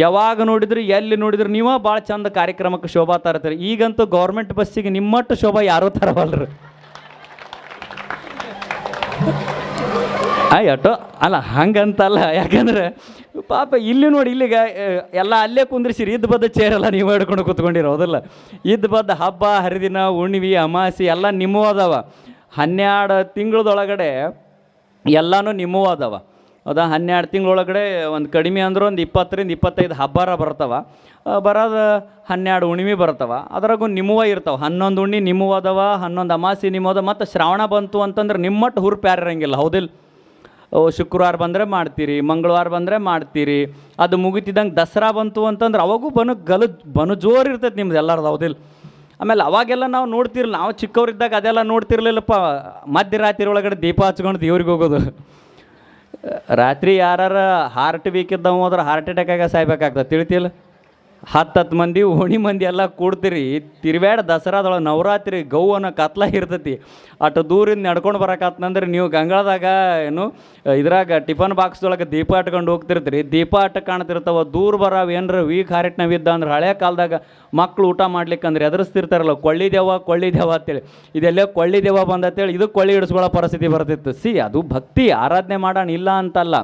ಯಾವಾಗ ನೋಡಿದ್ರು ಎಲ್ಲಿ ನೋಡಿದ್ರು ನೀವು ಭಾಳ ಚಂದ ಕಾರ್ಯಕ್ರಮಕ್ಕೆ ಶೋಭಾ ತರ್ತೀರಿ. ಈಗಂತೂ ಗೌರ್ಮೆಂಟ್ ಬಸ್ಸಿಗೆ ನಿಮ್ಮಟ್ಟು ಶೋಭಾ ಯಾರೂ ತರವಲ್ರಿ. ಆಯ್ತು ಅಲ್ಲ ಹಂಗಂತಲ್ಲ, ಯಾಕಂದ್ರೆ ಪಾಪ ಇಲ್ಲಿ ನೋಡಿ ಇಲ್ಲಿಗೆ ಎಲ್ಲ ಅಲ್ಲೇ ಕುಂದ್ರಿಸಿರಿ, ಇದ್ದು ಬದ್ದ ಚೇರೆಲ್ಲ ನೀವು ಹಿಡ್ಕೊಂಡು ಕೂತ್ಕೊಂಡಿರೋದಲ್ಲ. ಇದ್ದು ಬದ್ದ ಹಬ್ಬ ಹರಿದಿನ ಹುಣ್ಣಿಮೆ ಅಮಾಸಿ ಎಲ್ಲ ನಿಮ್ಮೂ ಅದಾವ. 12 ತಿಂಗಳದೊಳಗಡೆ ಎಲ್ಲನೂ ನಿಮ್ಮೂ ಅದಾವ. ಹೌದಾ? 12 ತಿಂಗಳೊಳಗಡೆ ಒಂದು ಕಡಿಮೆ ಅಂದ್ರೆ ಒಂದು 20ರಿಂದ 25 ಹಬ್ಬರ ಬರ್ತಾವ. ಬರೋದು 12 ಹುಣ್ಣಿಮೆ ಬರ್ತಾವ. ಅದ್ರಾಗೂ ನಿಮ್ಮವ ಇರ್ತಾವೆ. 11 ಹುಣ್ಣಿ ನಿಮ್ಮವ ಅದಾವ, 11 ಅಮಾಸಿ ನಿಮ್ಮದ. ಮತ್ತು ಶ್ರಾವಣ ಬಂತು ಅಂತಂದ್ರೆ ನಿಮ್ಮಟ್ಟು ಹುರುಪು ಯಾರು ಇರಂಗಿಲ್ಲ. ಹೌದಿಲ್ಲ? ಶುಕ್ರವಾರ ಬಂದರೆ ಮಾಡ್ತೀರಿ, ಮಂಗಳವಾರ ಬಂದರೆ ಮಾಡ್ತೀರಿ. ಅದು ಮುಗಿತಿದ್ದಂಗೆ ದಸರಾ ಬಂತು ಅಂತಂದ್ರೆ ಅವಾಗೂ ಬನು ಜೋರು ಇರ್ತೈತೆ ನಿಮ್ದು ಎಲ್ಲರದು. ಹೌದಿಲ್ಲ? ಆಮೇಲೆ ಅವಾಗೆಲ್ಲ ನಾವು ನೋಡ್ತಿರಲಿಲ್ಲ. ನಾವು ಚಿಕ್ಕವರಿದ್ದಾಗ ಅದೆಲ್ಲ ನೋಡ್ತಿರ್ಲಿಲ್ಲಪ್ಪ. ಮಧ್ಯರಾತ್ರಿ ಒಳಗಡೆ ದೀಪ ಹಚ್ಕೊಂಡು ದೇವ್ರಿಗೆ ಹೋಗೋದು. ರಾತ್ರಿ ಯಾರು ಹಾರ್ಟ್ ವೀಕ್ ಇದ್ದವ ಹೋದ್ರೆ ಹಾರ್ಟ್ ಅಟ್ಯಾಕಾಗ ಸಾಯ್ಬೇಕಾಗ್ತದೆ. ತಿಳಿತಿಲ್ಲ? 10 ಮಂದಿ ಓಣಿ ಮಂದಿ ಎಲ್ಲ ಕೂಡ್ತೀರಿ, ತಿರ್ಬ್ಯಾಡ ದಸರಾದೊಳಗೆ ನವರಾತ್ರಿ ಗೌವನ ಕತ್ಲ ಇರ್ತೈತಿ. ಅಷ್ಟು ದೂರಿಂದ ನಡ್ಕೊಂಡು ಬರೋಕತ್ತಂದ್ರೆ ನೀವು ಗಂಗಳದಾಗ ಏನು ಇದ್ರಾಗ ಟಿಫನ್ ಬಾಕ್ಸ್ದೊಳಗೆ ದೀಪ ಇಟ್ಕೊಂಡು ಹೋಗ್ತಿರ್ತೀರಿ. ದೀಪ ಅಟ್ಟ ಕಾಣ್ತಿರ್ತಾವ. ದೂರ ಬರಾವ ಏನರ ವೀಕ್ ಹಾರಿಟ್ ನಾವಿದ್ದ ಅಂದ್ರೆ ಹಳೆ ಕಾಲದಾಗ ಮಕ್ಕಳು ಊಟ ಮಾಡ್ಲಿಕ್ಕಂದ್ರೆ ಎದುರಿಸ್ತಿರ್ತಾರಲ್ಲ, ಕೊಳ್ಳಿದೇವ ಅಂತೇಳಿ. ಇದೆಲ್ಲ ಕೊಳ್ಳಿದೇವ ಬಂದತ್ತೇಳಿ ಇದು ಕೊಳ್ಳಿ ಹಿಡಿಸ್ಕೊಳ್ಳೋ ಪರಿಸ್ಥಿತಿ ಬರ್ತಿತ್ತು. ಅದು ಭಕ್ತಿ, ಆರಾಧನೆ ಮಾಡೋಣ ಇಲ್ಲ ಅಂತಲ್ಲ.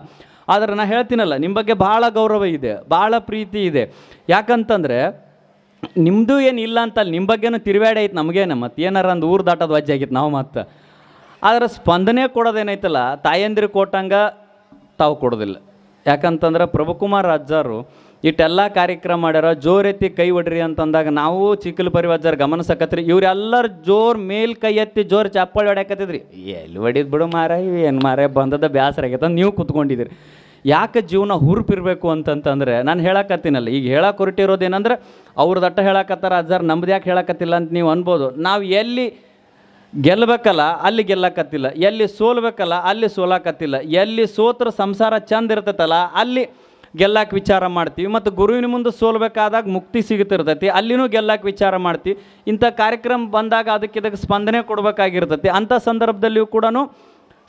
ಆದರೆ ನಾನು ಹೇಳ್ತೀನಲ್ಲ, ನಿಮ್ಮ ಬಗ್ಗೆ ಭಾಳ ಗೌರವ ಇದೆ, ಭಾಳ ಪ್ರೀತಿ ಇದೆ. ಯಾಕಂತಂದರೆ ನಿಮ್ಮದು ಏನು ಇಲ್ಲ ಅಂತಲ್ಲ, ನಿಮ್ಮ ಬಗ್ಗೆನೂ ತಿರುವಾಡೆ ಐತೆ ನಮಗೇನು. ಮತ್ತು ಏನಾರ ಒಂದು ಊರು ದಾಟೋದು ವಜ್ಜೆ ಆಗಿತ್ತು ನಾವು. ಮತ್ತು ಆದರೆ ಸ್ಪಂದನೆ ಕೊಡೋದೇನೈತಲ್ಲ, ತಾಯಂದಿರು ಕೊಟ್ಟಂಗೆ ತಾವು ಕೊಡೋದಿಲ್ಲ. ಯಾಕಂತಂದ್ರೆ ಪ್ರಭುಕುಮಾರ್ ಅಜ್ಜಾರು ಇಟ್ಟೆಲ್ಲ ಕಾರ್ಯಕ್ರಮ ಮಾಡ್ಯಾರ. ಜೋರೆತ್ತಿ ಕೈ ಹೊಡ್ರಿ ಅಂತಂದಾಗ ನಾವು ಚಿಕ್ಕಲ್ ಪರಿವಾಜಾರ ಗಮನಿಸಕತ್ರಿ. ಇವರೆಲ್ಲರೂ ಜೋರು ಮೇಲ್ ಕೈ ಎತ್ತಿ ಜೋರು ಚಪ್ಪಾಳಿ ಹೊಡ್ಯಾಕತ್ತಿದ್ರಿ. ಎಲ್ಲಿ ಹೊಡಿದ್ ಬಿಡು ಮಾರ, ಏನು ಮಾರ ಬಂದದ ಬ್ಯಾಸರ ಆಗೈತೆ ನೀವು ಕೂತ್ಕೊಂಡಿದ್ದೀರಿ. ಯಾಕೆ ಜೀವನ ಹುರುಪಿರಬೇಕು ಅಂತಂತಂದರೆ ನಾನು ಹೇಳಕತ್ತೀನಲ್ಲ, ಈಗ ಹೇಳಕ್ಕೆ ಹೊರಟಿರೋದೇನಂದ್ರೆ ಅವ್ರದ್ದು ಅಟ್ಟ ಹೇಳಕತ್ತಾರ ಅಜ್ಜಾರು, ನಮ್ದು ಯಾಕೆ ಹೇಳಕತ್ತಿಲ್ಲ ಅಂತ ನೀವು ಅನ್ಬೋದು. ನಾವು ಎಲ್ಲಿ ಗೆಲ್ಲಬೇಕಲ್ಲ ಅಲ್ಲಿ ಗೆಲ್ಲಕತ್ತಿಲ್ಲ, ಎಲ್ಲಿ ಸೋಲ್ಬೇಕಲ್ಲ ಅಲ್ಲಿ ಸೋಲಾಕತ್ತಿಲ್ಲ, ಎಲ್ಲಿ ಸೋತ್ರ ಸಂಸಾರ ಚಂದ ಇರ್ತೈತಲ್ಲ ಅಲ್ಲಿ ಗೆಲ್ಲಕ್ಕೆ ವಿಚಾರ ಮಾಡ್ತೀವಿ. ಮತ್ತು ಗುರುವಿನ ಮುಂದೆ ಸೋಲ್ಬೇಕಾದಾಗ ಮುಕ್ತಿ ಸಿಗುತ್ತಿರ್ತೈತಿ, ಅಲ್ಲಿನೂ ಗೆಲ್ಲಕ್ಕೆ ವಿಚಾರ ಮಾಡ್ತೀವಿ. ಇಂಥ ಕಾರ್ಯಕ್ರಮ ಬಂದಾಗ ಅದಕ್ಕೆ ಸ್ಪಂದನೆ ಕೊಡಬೇಕಾಗಿರ್ತೈತಿ. ಅಂಥ ಸಂದರ್ಭದಲ್ಲಿಯೂ ಕೂಡ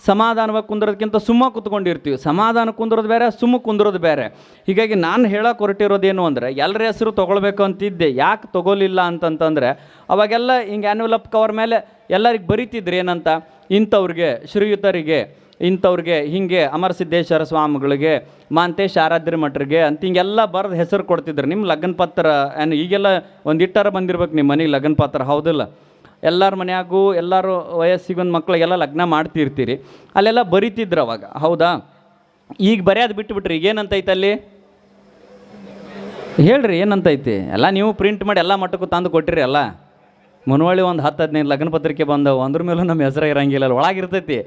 ಸಮಾಧಾನವಾಗಿ ಕುಂದ್ರೋದಕ್ಕಿಂತ ಸುಮ್ಮ ಕೂತ್ಕೊಂಡಿರ್ತೀವಿ. ಸಮಾಧಾನ ಕುಂದ್ರೋದು ಬೇರೆ, ಸುಮ್ಮ ಕುಂದ್ರೋದು ಬೇರೆ. ಹೀಗಾಗಿ ನಾನು ಹೇಳಕ್ಕೆ ಹೊರಟಿರೋದೇನು ಅಂದರೆ, ಎಲ್ಲರ ಹೆಸರು ತೊಗೊಳ್ಬೇಕು ಅಂತಿದ್ದೆ. ಯಾಕೆ ತೊಗೊಲಿಲ್ಲ ಅಂತಂತಂದರೆ ಅವಾಗೆಲ್ಲ ಹಿಂಗೆ ಆ್ಯನ್ಯುವಲ್ ಕವರ್ ಮೇಲೆ ಎಲ್ಲರಿಗೆ ಬರೀತಿದ್ರು ಏನಂತ, ಇಂಥವ್ರಿಗೆ ಶ್ರೀಯುತರಿಗೆ, ಇಂಥವ್ರಿಗೆ ಹೀಗೆ ಅಮರಸಿದ್ದೇಶ್ವರ ಸ್ವಾಮಿಗಳಿಗೆ, ಮಾಂತೇಶ್ ಆರಾಧ್ಯ ಮಠರಿಗೆ ಅಂತ ಹಿಂಗೆಲ್ಲ ಬರೆದು ಹೆಸರು ಕೊಡ್ತಿದ್ರು. ನಿಮ್ಮ ಲಗ್ನ ಪತ್ರ ಏನು ಈಗೆಲ್ಲ ಒಂದು ಇಟ್ಟಾರ ಬಂದಿರ್ಬೇಕು ನಿಮ್ಮ ಮನೆಗೆ ಲಗ್ನ ಪತ್ರ. ಹೌದಿಲ್ಲ? ಎಲ್ಲರ ಮನೆಯಾಗೂ ಎಲ್ಲರೂ ವಯಸ್ಸಿಗೊಂದು ಮಕ್ಕಳಿಗೆಲ್ಲ ಲಗ್ನ ಮಾಡ್ತಿರ್ತೀರಿ, ಅಲ್ಲೆಲ್ಲ ಬರೀತಿದ್ರು ಅವಾಗ. ಹೌದಾ? ಈಗ ಬರೆಯೋದು ಬಿಟ್ಟುಬಿಟ್ರಿ. ಈಗ ಏನಂತೈತೆ ಅಲ್ಲಿ ಹೇಳ್ರಿ, ಏನಂತೈತಿ? ಎಲ್ಲ ನೀವು ಪ್ರಿಂಟ್ ಮಾಡಿ ಎಲ್ಲ ಮಟ್ಟಕ್ಕೂ ತಂದು ಕೊಟ್ಟಿರಿ. ಅಲ್ಲ ಮುನ್ವಳ್ಳಿ ಒಂದು 10-15 ಲಗ್ನ ಪತ್ರಿಕೆ ಬಂದವು, ಅಂದ್ರ ಮೇಲೂ ನಮ್ಮ ಹೆಸರು ಇರಂಗಿಲ್ಲ, ಅಲ್ಲಿ ಒಳಗಿರ್ತೈತಿ.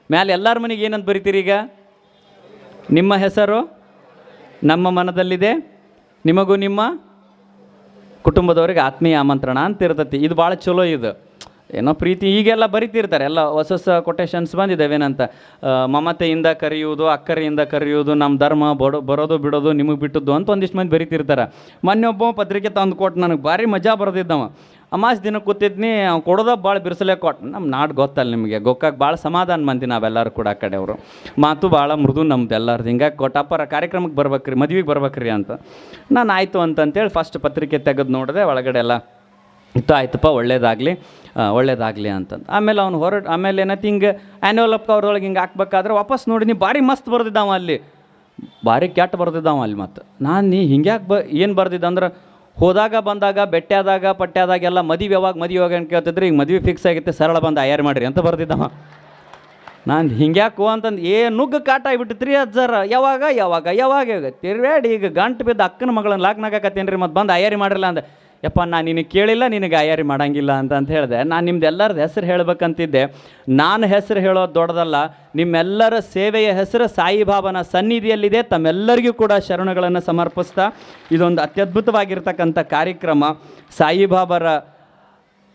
ಮ್ಯಾಲೆ ಎಲ್ಲರ ಮನೆಗೆ ಏನಂತ ಬರಿತೀರಿ? ಈಗ ನಿಮ್ಮ ಹೆಸರು ನಮ್ಮ ಮನದಲ್ಲಿದೆ, ನಿಮಗೂ ನಿಮ್ಮ ಕುಟುಂಬದವ್ರಿಗೆ ಆತ್ಮೀಯ ಆಮಂತ್ರಣ ಅಂತ ಇರ್ತೈತಿ. ಇದು ಭಾಳ ಚಲೋ. ಇದು ಏನೋ ಪ್ರೀತಿ ಈಗೆಲ್ಲ ಬರಿತಿರ್ತಾರೆ. ಎಲ್ಲ ಹೊಸ ಕೊಟೇಶನ್ಸ್ ಬಂದಿದ್ದಾವೇನಂತ, ಮಮತೆಯಿಂದ ಕರೆಯುವುದು, ಅಕ್ಕರೆಯಿಂದ ಕರೆಯುವುದು, ನಮ್ಮ ಧರ್ಮ ಬರೋದು ಬಿಡೋದು ನಿಮಗೆ ಬಿಟ್ಟದ್ದು ಅಂತ ಒಂದಿಷ್ಟು ಮಂದಿ ಬರಿತಿರ್ತಾರೆ. ಮೊನ್ನೆ ಒಬ್ಬ ಪತ್ರಿಕೆ ತಂದು ಕೊಟ್ಟು ನನಗೆ ಭಾರಿ ಮಜಾ ಬರೆದಿದ್ದವ. ಅಮಾಸ್ ದಿನ ಕೂತಿದ್ನಿ, ಅವ್ನು ಕೊಡೋದ ಭಾಳ ಬಿರ್ಸಲೇ ಕೊಟ್ಟು. ನಮ್ಮ ನಾಡು ಗೊತ್ತಲ್ಲ ನಿಮಗೆ, ಗೋಕಾಕ್ ಭಾಳ ಸಮಾಧಾನ ಮಂದಿ ನಾವೆಲ್ಲರೂ ಕೂಡ. ಆ ಕಡೆಯವರು ಮಾತು ಭಾಳ ಮೃದು ನಮ್ದು ಎಲ್ಲರದು. ಹಿಂಗಾಗಿ ಕೊಟ್ಟಪ್ಪರ ಕಾರ್ಯಕ್ರಮಕ್ಕೆ ಬರ್ಬೇಕ್ರಿ, ಮದುವೆಗೆ ಬರ್ಬೇಕ್ರಿ ಅಂತ. ನಾನು ಆಯಿತು ಅಂತಂತೇಳಿ ಫಸ್ಟ್ ಪತ್ರಿಕೆ ತೆಗೆದು ನೋಡಿದೆ. ಒಳಗಡೆ ಎಲ್ಲ ಇತ್ತು. ಆಯ್ತಪ್ಪ, ಒಳ್ಳೇದಾಗಲಿ ಅಂತಂದು. ಆಮೇಲೆ ಅವ್ನು ಆಮೇಲೆ ಏನೈತಿ ಹಿಂಗೆ ಆ್ಯನ್ಯುವಲ್ ಕವರ್ದೊಳಗೆ ಹಿಂಗೆ ಹಾಕ್ಬೇಕಾದ್ರೆ ವಾಪಸ್ ನೋಡಿ, ನೀ ಭಾರಿ ಮಸ್ತ್ ಬರ್ದಿದ್ದಾವ ಅಲ್ಲಿ, ಭಾರಿ ಕೆಟ್ಟ ಬರ್ದಿದ್ದಾವ ಅಲ್ಲಿ. ಮತ್ತು ನಾನು ನೀ ಹಿಂಗ್ಯಾಕೆ ಏನು ಬರ್ದಿದ್ದ ಅಂದ್ರೆ, ಹೋದಾಗ ಬಂದಾಗ ಬೆಟ್ಟಾದಾಗ ಪಟ್ಟ್ಯಾದಾಗೆಲ್ಲ ಮದುವೆ ಯಾವಾಗ ಅಂತ ಕೇಳ್ತಿದ್ರೆ, ಈಗ ಮದುವೆ ಫಿಕ್ಸ್ ಆಗಿತ್ತೆ, ಸರಳ ಬಂದು ಆಯಾರು ಮಾಡಿರಿ ಅಂತ ಬರ್ದಿದ್ದವ. ನಾನು ಹಿಂಗ್ಯಾಕೋ ಅಂತಂದು ನುಗ್ಗ ಕಾಟ ಆಗಿಬಿಟ್ಟಿತ್ರಿ ಅಜ್ಜಾರ. ಯಾವಾಗ ತಿರ್ವ್ಯಾಡಿ ಈಗ ಗಂಟು ಬಿದ್ದು ಅಕ್ಕನ ಮಗಳನ್ನ ಲಾಕ್ನಾಗತ್ತೇನು ರೀ, ಮತ್ತು ಬಂದು ಆಯಾರಿ ಮಾಡಿರಲ್ಲ ಅಂದೆ. ಯಪ್ಪ, ನಾನು ನಿನಗೆ ಕೇಳಿಲ್ಲ, ನಿನಗೆ ಆಯಾರಿ ಮಾಡೋಂಗಿಲ್ಲ ಅಂತ ಹೇಳಿದೆ. ನಾನು ನಿಮ್ದು ಎಲ್ಲರದ್ದು ಹೆಸರು ಹೇಳಬೇಕಂತಿದ್ದೆ. ನಾನು ಹೆಸರು ಹೇಳೋದು ದೊಡ್ಡದಲ್ಲ, ನಿಮ್ಮೆಲ್ಲರ ಸೇವೆಯ ಹೆಸರು ಸಾಯಿಬಾಬಾನ ಸನ್ನಿಧಿಯಲ್ಲಿದೆ. ತಮ್ಮೆಲ್ಲರಿಗೂ ಕೂಡ ಶರಣಗಳನ್ನು ಸಮರ್ಪಿಸ್ತಾ ಇದೊಂದು ಅತ್ಯದ್ಭುತವಾಗಿರ್ತಕ್ಕಂಥ ಕಾರ್ಯಕ್ರಮ. ಸಾಯಿಬಾಬಾರ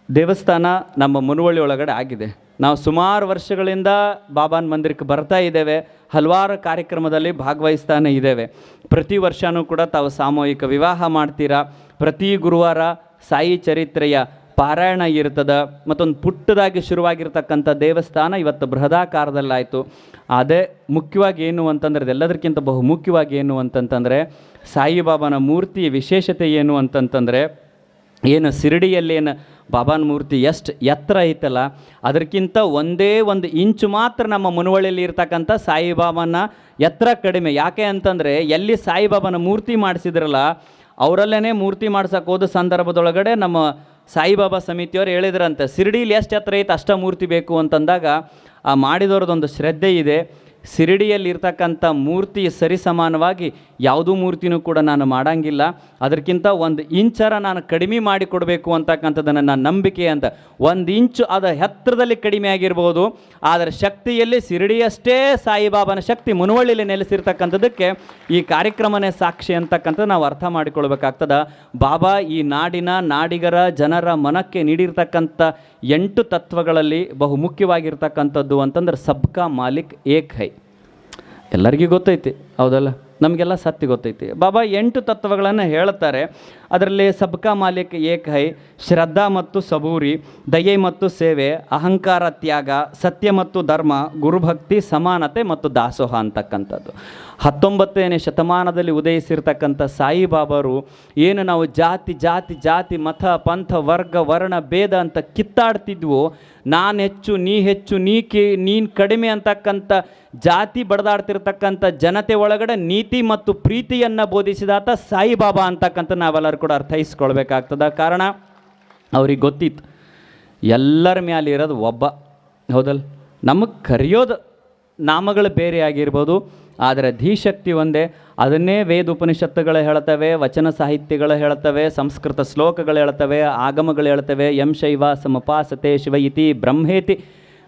ದೇವಸ್ಥಾನ ನಮ್ಮ ಮುನುವಳ್ಳಿ ಒಳಗಡೆ ಆಗಿದೆ. ನಾವು ಸುಮಾರು ವರ್ಷಗಳಿಂದ ಬಾಬಾನ ಮಂದಿರಕ್ಕೆ ಬರ್ತಾ ಇದ್ದೇವೆ, ಹಲವಾರು ಕಾರ್ಯಕ್ರಮದಲ್ಲಿ ಭಾಗವಹಿಸ್ತಾನೆ ಇದ್ದೇವೆ. ಪ್ರತಿ ವರ್ಷವೂ ಕೂಡ ತಾವು ಸಾಮೂಹಿಕ ವಿವಾಹ ಮಾಡ್ತೀರಾ. ಪ್ರತಿ ಗುರುವಾರ ಸಾಯಿ ಚರಿತ್ರೆಯ ಪಾರಾಯಣ ಇರ್ತದೆ. ಮತ್ತೊಂದು ಪುಟ್ಟದಾಗಿ ಶುರುವಾಗಿರ್ತಕ್ಕಂಥ ದೇವಸ್ಥಾನ ಇವತ್ತು ಬೃಹದಾಕಾರದಲ್ಲಾಯಿತು. ಅದೇ ಮುಖ್ಯವಾಗಿ ಏನು ಅಂತಂದರೆ, ಇದೆಲ್ಲದಕ್ಕಿಂತ ಬಹು ಮುಖ್ಯವಾಗಿ ಏನು ಅಂತಂತಂದರೆ, ಸಾಯಿಬಾಬಾನ ಮೂರ್ತಿಯ ವಿಶೇಷತೆ ಏನು ಅಂತಂತಂದರೆ, ಏನು ಶಿರಡಿಯಲ್ಲೇನು ಬಾಬಾನ ಮೂರ್ತಿ ಎಷ್ಟು ಎತ್ತರ ಐತಲ್ಲ, ಅದಕ್ಕಿಂತ ಒಂದೇ ಒಂದು ಇಂಚು ಮಾತ್ರ ನಮ್ಮ ಮುನವಳ್ಳಿಯಲ್ಲಿ ಇರ್ತಕ್ಕಂಥ ಸಾಯಿಬಾಬಾನ ಎತ್ತರ ಕಡಿಮೆ. ಯಾಕೆ ಅಂತಂದರೆ, ಎಲ್ಲಿ ಸಾಯಿಬಾಬಾನ ಮೂರ್ತಿ ಮಾಡಿಸಿದ್ರಲ್ಲ, ಅವರಲ್ಲೇ ಮೂರ್ತಿ ಮಾಡ್ಸಕ್ಕೆ ಹೋದ ಸಂದರ್ಭದೊಳಗಡೆ ನಮ್ಮ ಸಾಯಿಬಾಬಾ ಸಮಿತಿಯವರು ಹೇಳಿದ್ರಂತೆ, ಶಿರಡಿಲಿ ಎಷ್ಟು ಎತ್ತರ ಐತೆ ಅಷ್ಟ ಮೂರ್ತಿ ಬೇಕು ಅಂತಂದಾಗ, ಆ ಮಾಡಿದವ್ರದ್ದೊಂದು ಶ್ರದ್ಧೆ ಇದೆ. ಶಿರಡಿಯಲ್ಲಿರ್ತಕ್ಕಂಥ ಮೂರ್ತಿ ಸರಿಸಮಾನವಾಗಿ ಯಾವುದೂ ಮೂರ್ತಿನೂ ಕೂಡ ನಾನು ಮಾಡೋಂಗಿಲ್ಲ, ಅದಕ್ಕಿಂತ ಒಂದು ಇಂಚರ ನಾನು ಕಡಿಮೆ ಮಾಡಿ ಕೊಡಬೇಕು ಅಂತಕ್ಕಂಥದ್ದನ್ನು ನನ್ನ ನಂಬಿಕೆ ಅಂತ. ಒಂದು ಇಂಚು ಅದು ಎತ್ತರದಲ್ಲಿ ಕಡಿಮೆ ಆಗಿರ್ಬೋದು, ಆದರೆ ಶಕ್ತಿಯಲ್ಲಿ ಶಿರಡಿಯಷ್ಟೇ ಸಾಯಿಬಾಬಾನ ಶಕ್ತಿ ಮುನವಳ್ಳಿಲಿ ನೆಲೆಸಿರ್ತಕ್ಕಂಥದ್ದಕ್ಕೆ ಈ ಕಾರ್ಯಕ್ರಮನೇ ಸಾಕ್ಷಿ ಅಂತಕ್ಕಂಥದ್ದು ನಾವು ಅರ್ಥ ಮಾಡಿಕೊಳ್ಬೇಕಾಗ್ತದೆ. ಬಾಬಾ ಈ ನಾಡಿನ ನಾಡಿಗರ ಜನರ ಮನಕ್ಕೆ ನೀಡಿರ್ತಕ್ಕಂಥ 8 ತತ್ವಗಳಲ್ಲಿ ಬಹು ಮುಖ್ಯವಾಗಿರ್ತಕ್ಕಂಥದ್ದು ಅಂತಂದ್ರೆ ಸಬ್ಕಾ ಮಾಲಿಕ್ ಏಕ್ ಹೈ. ಎಲ್ಲರಿಗೂ ಗೊತ್ತೈತಿ, ಹೌದಲ್ಲ? ನಮಗೆಲ್ಲ ಸತ್ಯ ಗೊತ್ತೈತಿ. ಬಾಬಾ 8 ತತ್ವಗಳನ್ನು ಹೇಳ್ತಾರೆ. ಅದರಲ್ಲಿ ಸಬ್ಕಾ ಮಾಲಿಕ್ ಏಕ್ ಹೈ, ಶ್ರದ್ಧಾ ಮತ್ತು ಸಬೂರಿ, ದಯೆ ಮತ್ತು ಸೇವೆ, ಅಹಂಕಾರ ತ್ಯಾಗ, ಸತ್ಯ ಮತ್ತು ಧರ್ಮ, ಗುರುಭಕ್ತಿ, ಸಮಾನತೆ ಮತ್ತು ದಾಸೋಹ ಅಂತಕ್ಕಂಥದ್ದು. 19ನೇ ಶತಮಾನದಲ್ಲಿ ಉದಯಿಸಿರ್ತಕ್ಕಂಥ ಸಾಯಿಬಾಬಾರು ಏನು ನಾವು ಜಾತಿ ಜಾತಿ ಜಾತಿ ಮತ ಪಂಥ ವರ್ಗ ವರ್ಣ ಭೇದ ಅಂತ ಕಿತ್ತಾಡ್ತಿದ್ವು, ನಾನು ಹೆಚ್ಚು ನೀನು ಕಡಿಮೆ ಅಂತಕ್ಕಂಥ ಜಾತಿ ಬಡದಾಡ್ತಿರ್ತಕ್ಕಂಥ ಜನತೆ ಒಳಗಡೆ ನೀತಿ ಮತ್ತು ಪ್ರೀತಿಯನ್ನು ಬೋಧಿಸಿದಾತ ಸಾಯಿಬಾಬಾ ಅಂತಕ್ಕಂಥ ನಾವೆಲ್ಲರೂ ಕೂಡ ಅರ್ಥೈಸ್ಕೊಳ್ಬೇಕಾಗ್ತದೆ. ಕಾರಣ ಅವ್ರಿಗೆ ಗೊತ್ತಿತ್ತು ಎಲ್ಲರ ಮೇಲೆ ಇರೋದು ಒಬ್ಬ, ಹೌದಲ್ಲ? ನಮಗೆ ಕರೆಯೋದು ನಾಮಗಳು ಬೇರೆ ಆಗಿರ್ಬೋದು, ಆದರೆ ಧೀಶಕ್ತಿ ಒಂದೇ. ಅದನ್ನೇ ವೇದ ಉಪನಿಷತ್ತುಗಳು ಹೇಳ್ತವೆ, ವಚನ ಸಾಹಿತ್ಯಗಳು ಹೇಳ್ತವೆ, ಸಂಸ್ಕೃತ ಶ್ಲೋಕಗಳು ಹೇಳ್ತವೆ, ಆಗಮಗಳು ಹೇಳ್ತವೆ. ಯಂ ಶೈವ ಸಮಪಾಸತೆ ಶಿವ ಇತಿ ಬ್ರಹ್ಮೇತಿ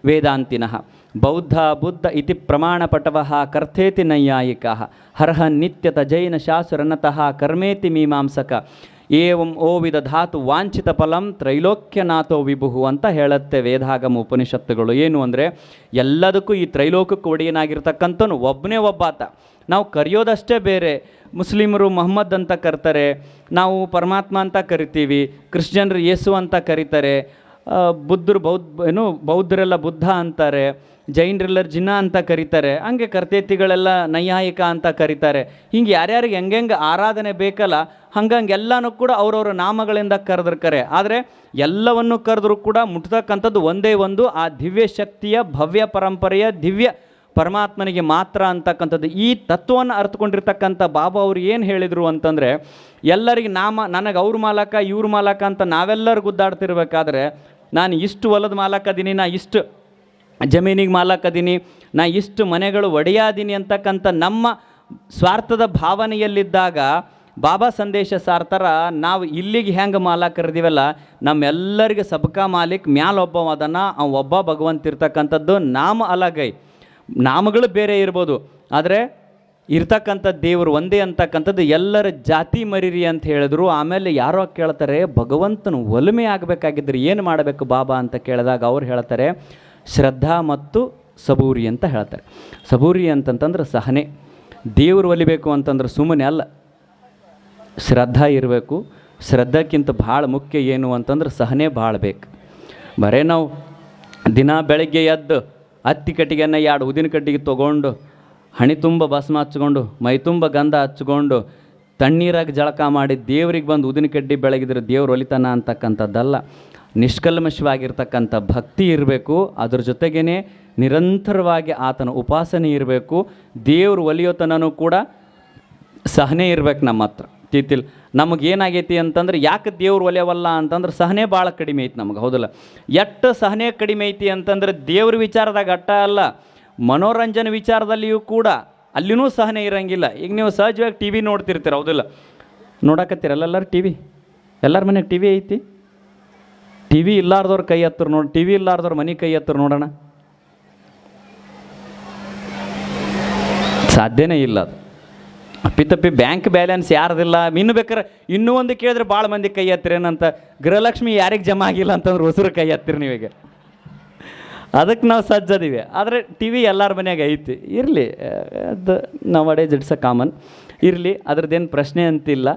ವೇದಾಂತಿನಃ, ಬೌದ್ಧ ಬುದ್ಧ ಇತಿ ಪ್ರಮಾಣಪಟವಃ ಕರ್ಥೇತಿ ನೈಯಾಯಿಕಃ, ಹರ್ಹ ನಿತ್ಯತ ಜೈನ ಶಾಸುರನತಃ ಕರ್ಮೇತಿ ಮೀಮಾಂಸಕ, ಏವಂ ಓ ವಿದಧಾತು ವಾಂಛಿತ ಫಲಂ ತ್ರೈಲೋಕ್ಯನಾಥೋ ವಿಭುಹು ಅಂತ ಹೇಳುತ್ತೆ ವೇದಾಗಮ ಉಪನಿಷತ್ತುಗಳು. ಏನು ಅಂದರೆ, ಎಲ್ಲದಕ್ಕೂ ಈ ತ್ರೈಲೋಕಕ್ಕೆ ಒಡೆಯನಾಗಿರ್ತಕ್ಕಂಥನು ಒಬ್ಬನೇ ಒಬ್ಬಾತ. ನಾವು ಕರೆಯೋದಷ್ಟೇ ಬೇರೆ. ಮುಸ್ಲಿಮರು ಮೊಹಮ್ಮದ್ ಅಂತ ಕರ್ತಾರೆ, ನಾವು ಪರಮಾತ್ಮ ಅಂತ ಕರಿತೀವಿ. ಕ್ರಿಶ್ಚಿಯನ್ರು ಯೇಸು ಅಂತ ಕರೀತಾರೆ, ಬೌದ್ಧರೆಲ್ಲ ಬುದ್ಧ ಅಂತಾರೆ, ಜೈನರೆಲ್ಲರು ಜಿನ್ನ ಅಂತ ಕರೀತಾರೆ, ಹಂಗೆ ಕರ್ತೇತಿಗಳೆಲ್ಲ ನೈಯಾಯಿಕ ಅಂತ ಕರೀತಾರೆ. ಹಿಂಗೆ ಯಾರ್ಯಾರಿಗೆ ಹೆಂಗೆ ಆರಾಧನೆ ಬೇಕಲ್ಲ, ಹಂಗಂಗೆ ಎಲ್ಲನೂ ಕೂಡ ಅವ್ರವ್ರ ನಾಮಗಳಿಂದ ಕರೆದಿರ್ತಾರೆ. ಆದರೆ ಎಲ್ಲವನ್ನು ಕರೆದ್ರೂ ಕೂಡ ಮುಟ್ತಕ್ಕಂಥದ್ದು ಒಂದೇ ಒಂದು, ಆ ದಿವ್ಯ ಶಕ್ತಿಯ ಭವ್ಯ ಪರಂಪರೆಯ ದಿವ್ಯ ಪರಮಾತ್ಮನಿಗೆ ಮಾತ್ರ ಅಂತಕ್ಕಂಥದ್ದು. ಈ ತತ್ವವನ್ನು ಅರ್ಥಕೊಂಡಿರ್ತಕ್ಕಂಥ ಬಾಬಾ ಅವರು ಏನು ಹೇಳಿದರು ಅಂತಂದರೆ, ಎಲ್ಲರಿಗೆ ನನಗೆ ಅವ್ರ ಮಾಲಕ ಇವ್ರ ಮಾಲಕ ಅಂತ ನಾವೆಲ್ಲರೂ ಗುದ್ದಾಡ್ತಿರ್ಬೇಕಾದ್ರೆ, ನಾನು ಇಷ್ಟು ಹೊಲದ ಮಾಲಕ ಅದೀನಿ, ನಾ ಇಷ್ಟು ಜಮೀನಿಗೆ ಮಾಲಕ ಅದೀನಿ, ನಾ ಇಷ್ಟು ಮನೆಗಳು ಒಡೆಯಾದೀನಿ ಅಂತಕ್ಕಂಥ ನಮ್ಮ ಸ್ವಾರ್ಥದ ಭಾವನೆಯಲ್ಲಿದ್ದಾಗ ಬಾಬಾ ಸಂದೇಶ ಸಾರ್ತಾರ, ನಾವು ಇಲ್ಲಿಗೆ ಹೆಂಗೆ ಮಾಲಕರಿದೀವಲ್ಲ, ನಮ್ಮೆಲ್ಲರಿಗೆ ಸಬ್ಕಾ ಮಾಲಿಕ್ ಮ್ಯಾಲೊಬ್ಬ ಅದನ್ನು ಒಬ್ಬ ಭಗವಂತ ಇರ್ತಕ್ಕಂಥದ್ದು. ನಾಮ ಅಲಗೈ, ನಾಮಗಳು ಬೇರೆ ಇರ್ಬೋದು, ಆದರೆ ಇರ್ತಕ್ಕಂಥ ದೇವರು ಒಂದೇ ಅಂತಕ್ಕಂಥದ್ದು. ಎಲ್ಲರ ಜಾತಿ ಮರಿರಿ ಅಂತ ಹೇಳಿದ್ರು. ಆಮೇಲೆ ಯಾರೋ ಕೇಳ್ತಾರೆ, ಭಗವಂತನು ಒಲುಮೆ ಆಗಬೇಕಾಗಿದ್ರೆ ಏನು ಮಾಡಬೇಕು ಬಾಬಾ ಅಂತ ಕೇಳಿದಾಗ ಅವ್ರು ಹೇಳ್ತಾರೆ, ಶ್ರದ್ಧಾ ಮತ್ತು ಸಬೂರಿ ಅಂತ ಹೇಳ್ತಾರೆ. ಸಬೂರಿ ಅಂತಂತಂದ್ರೆ ಸಹನೆ. ದೇವರು ಒಲಿಬೇಕು ಅಂತಂದ್ರೆ ಸುಮ್ಮನೆ ಅಲ್ಲ, ಶ್ರದ್ಧಾ ಇರಬೇಕು. ಶ್ರದ್ಧಕ್ಕಿಂತ ಭಾಳ ಮುಖ್ಯ ಏನು ಅಂತಂದ್ರೆ ಸಹನೆ ಭಾಳ ಬೇಕು. ಬರೇ ನಾವು ದಿನ ಬೆಳಗ್ಗೆ ಎದ್ದು ಹತ್ತಿ ಕಟ್ಟಿಗೆಯನ್ನು 2 ಉದಿನ ಕಟ್ಟಿಗೆ ತೊಗೊಂಡು, ಹಣಿ ತುಂಬ ಭಸ್ಮ ಹಚ್ಕೊಂಡು, ಮೈ ತುಂಬ ಗಂಧ ಹಚ್ಕೊಂಡು, ತಣ್ಣೀರಾಗಿ ಜಳಕ ಮಾಡಿ ದೇವ್ರಿಗೆ ಬಂದು ಉದಿನ ಕಡ್ಡಿ ಬೆಳಗಿದ್ರೆ ದೇವ್ರು ಒಲಿತಾನ ಅಂತಕ್ಕಂಥದ್ದಲ್ಲ. ನಿಷ್ಕಲ್ಮಶವಾಗಿರ್ತಕ್ಕಂಥ ಭಕ್ತಿ ಇರಬೇಕು. ಅದ್ರ ಜೊತೆಗೇ ನಿರಂತರವಾಗಿ ಆತನ ಉಪಾಸನೆ ಇರಬೇಕು. ದೇವರು ಒಲಿಯೋತನೂ ಕೂಡ ಸಹನೆ ಇರ್ಬೇಕು ನಮ್ಮ ಹತ್ರ. ತಿತ್ತಿಲ್ಲ ನಮಗೇನಾಗೈತಿ ಅಂತಂದ್ರೆ, ಯಾಕೆ ದೇವ್ರು ಒಲೆಯವಲ್ಲ ಅಂತಂದ್ರೆ ಸಹನೆ ಭಾಳ ಕಡಿಮೆ ಐತಿ ನಮಗೆ, ಹೌದಲ್ಲ? ಎಷ್ಟು ಸಹನೆ ಕಡಿಮೆ ಐತಿ ಅಂತಂದ್ರೆ ದೇವ್ರ ವಿಚಾರದಾಗ ಅಟ್ಟ ಅಲ್ಲ, ಮನೋರಂಜನೆ ವಿಚಾರದಲ್ಲಿಯೂ ಕೂಡ ಅಲ್ಲಿನೂ ಸಹನೆ ಇರೋಂಗಿಲ್ಲ. ಈಗ ನೀವು ಸಹಜವಾಗಿ ಟಿ ವಿ ನೋಡ್ತಿರ್ತೀರ, ಹೌದಿಲ್ಲ? ನೋಡಕತ್ತೀರಲ್ಲ ಎಲ್ಲರೂ ಟಿ ವಿ? ಎಲ್ಲರ ಮನೆಗೆ ಟಿ ವಿ ಐತಿ? ಟಿ ವಿ ಇಲ್ಲಾರ್ದವ್ರ ಕೈ ಹತ್ತಿರ ನೋಡಿ, ಟಿ ವಿ ಇಲ್ಲಾರ್ದವ್ರ ಮನೆ ಕೈ ಹತ್ತಿರ ನೋಡೋಣ. ಸಾಧ್ಯನೇ ಇಲ್ಲ. ಅದು ಅಪ್ಪಿತಪ್ಪಿ ಬ್ಯಾಂಕ್ ಬ್ಯಾಲೆನ್ಸ್ ಯಾರ್ದಿಲ್ಲ, ಇನ್ನು ಬೇಕಾರೆ ಇನ್ನೂ ಒಂದು ಕೇಳಿದ್ರೆ ಭಾಳ ಮಂದಿ ಕೈ ಹತ್ತಿರೇನಂತ, ಗೃಹಲಕ್ಷ್ಮಿ ಯಾರಿಗೆ ಜಮಾ ಆಗಿಲ್ಲ ಅಂತಂದ್ರೆ ಹೊಸರು ಕೈ ಹತ್ತಿರ ನೀವೀಗ. ಅದಕ್ಕೆ ನಾವು ಸಜ್ಜದೀವಿ. ಆದರೆ ಟಿ ವಿ ಎಲ್ಲರ ಮನೆಯಾಗ ಐತಿ, ಇರಲಿ, ಅದು ನಾವು ಅಡೇಜ್ ಇಟ್ಸ್ ಅ ಕಾಮನ್, ಇರಲಿ, ಅದ್ರದ್ದೇನು ಪ್ರಶ್ನೆ ಅಂತಿಲ್ಲ.